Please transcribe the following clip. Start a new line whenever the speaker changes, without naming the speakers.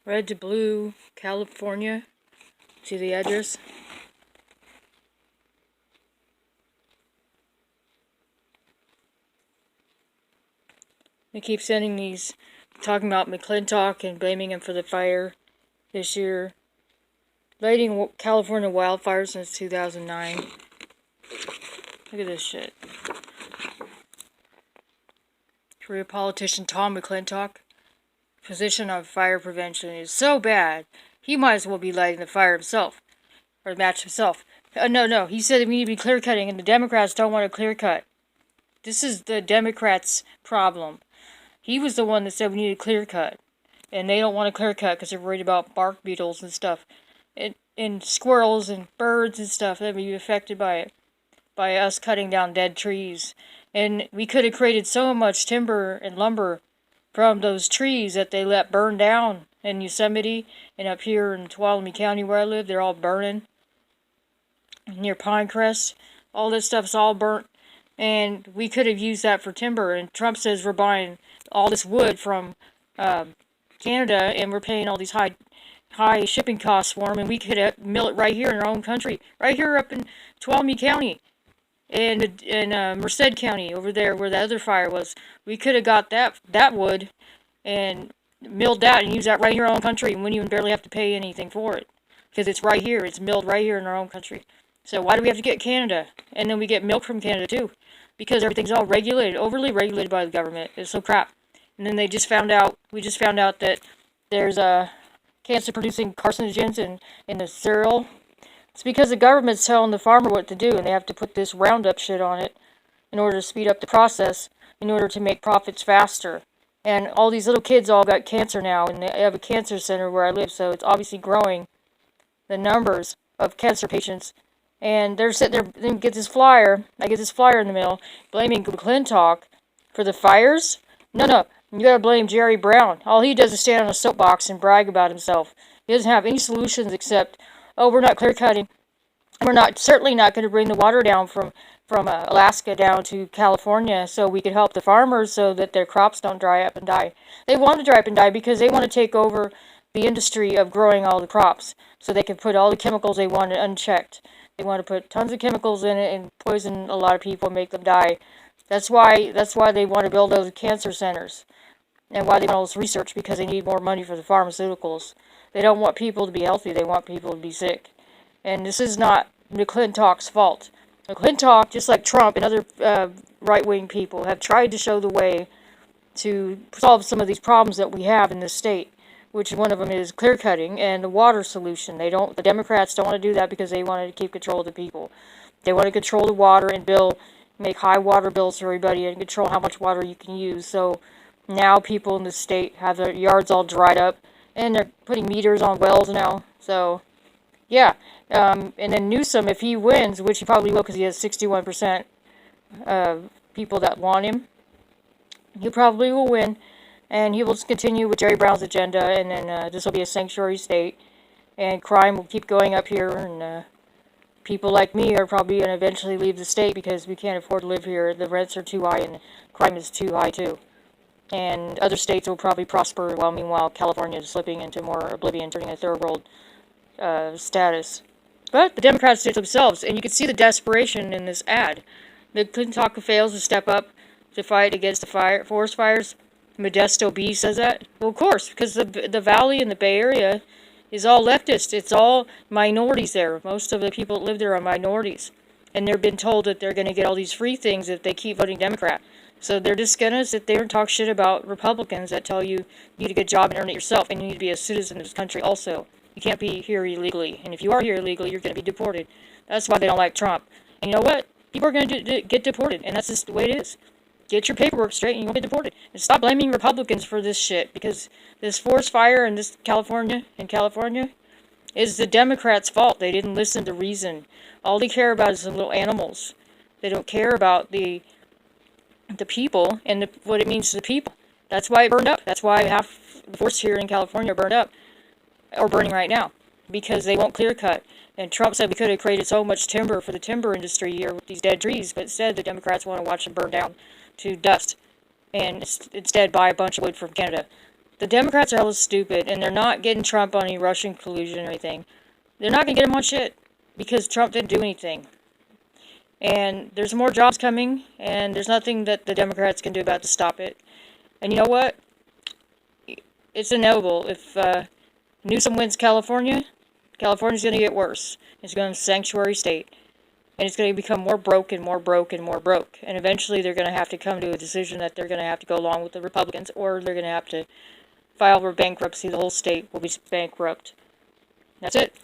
Red to blue, California. See the address? They keep sending these, talking about McClintock and blaming him for the fire this year. Lighting California wildfires since 2009. Look at this shit. Career politician Tom McClintock. Position on fire prevention is so bad, he might as well be lighting the fire himself. Or match himself. No. He said we need to be clear cutting, and the Democrats don't want to clear cut. This is the Democrats' problem. He was the one that said we need a clear cut. And they don't want to clear cut because they're worried about bark beetles and stuff. And squirrels and birds and stuff that would be affected by it. By us cutting down dead trees. And we could have created so much timber and lumber from those trees that they let burn down in Yosemite. And up here in Tuolumne County where I live, they're all burning. Near Pinecrest. All this stuff's all burnt. And we could have used that for timber. And Trump says we're buying all this wood from Canada, and we're paying all these high shipping costs for them, and we could mill it right here in our own country, right here up in Tuolumne County, and in Merced County over there where the other fire was. We could have got that wood and milled that and used that right here in our own country, and wouldn't even barely have to pay anything for it because it's right here. It's milled right here in our own country. So why do we have to get Canada? And then we get milk from Canada too, because everything's all regulated, overly regulated by the government. It's so crap. And then we just found out that there's cancer-producing carcinogens in the cereal. It's because the government's telling the farmer what to do, and they have to put this Roundup shit on it in order to speed up the process, in order to make profits faster. And all these little kids all got cancer now, and they have a cancer center where I live, so it's obviously growing the numbers of cancer patients. And they're sitting there, they get this flyer. I get this flyer in the mail blaming McClintock for the fires. No. You gotta blame Jerry Brown. All he does is stand on a soapbox and brag about himself. He doesn't have any solutions except, we're not clear cutting. We're certainly not going to bring the water down from Alaska down to California so we can help the farmers so that their crops don't dry up and die. They want to dry up and die because they want to take over the industry of growing all the crops so they can put all the chemicals they want unchecked. They want to put tons of chemicals in it and poison a lot of people and make them die. That's why they want to build those cancer centers. And why they want all this research, because they need more money for the pharmaceuticals. They don't want people to be healthy, they want people to be sick. And this is not McClintock's fault. McClintock, just like Trump and other right-wing people, have tried to show the way to solve some of these problems that we have in this state, which one of them is clear-cutting and the water solution. The Democrats don't want to do that because they want to keep control of the people. They want to control the water and make high water bills for everybody and control how much water you can use. So now people in the state have their yards all dried up, and they're putting meters on wells now. So, yeah. And then Newsom, if he wins, which he probably will because he has 61% of people that want him, he probably will win. And he will just continue with Jerry Brown's agenda, and then this will be a sanctuary state. And crime will keep going up here, and people like me are probably going to eventually leave the state because we can't afford to live here. The rents are too high, and crime is too high, too. And other states will probably prosper, while meanwhile California is slipping into more oblivion, turning a third world status. But the Democrats did it themselves, and you can see the desperation in this ad. McClintock fails to step up to fight against the forest fires. Modesto B says that. Well, of course, because the Valley and the Bay Area is all leftist. It's all minorities there. Most of the people that live there are minorities. And they're been told that they're going to get all these free things if they keep voting Democrat. So they're just going to sit there and talk shit about Republicans that tell you need a good job and earn it yourself, and you need to be a citizen of this country also. You can't be here illegally. And if you are here illegally, you're going to be deported. That's why they don't like Trump. And you know what? People are going to get deported, and that's just the way it is. Get your paperwork straight and you won't get deported. And stop blaming Republicans for this shit, because this forest fire in California is the Democrats' fault. They didn't listen to reason. All they care about is the little animals. They don't care about the people and what it means to the people. That's why it burned up. That's why half the forests here in California are burned up, or burning right now, because they won't clear cut. And Trump said we could have created so much timber for the timber industry here with these dead trees, but instead the Democrats want to watch them burn down to dust and instead buy a bunch of wood from Canada. The Democrats are hella stupid, and they're not getting Trump on any Russian collusion or anything. They're not going to get him on shit, because Trump didn't do anything. And there's more jobs coming, and there's nothing that the Democrats can do about to stop it. And you know what? It's inevitable. If Newsom wins California, California's going to get worse. It's going to be a sanctuary state. And it's going to become more broke and more broke and more broke. And eventually they're going to have to come to a decision that they're going to have to go along with the Republicans, or they're going to have to file for bankruptcy. The whole state will be bankrupt. That's it.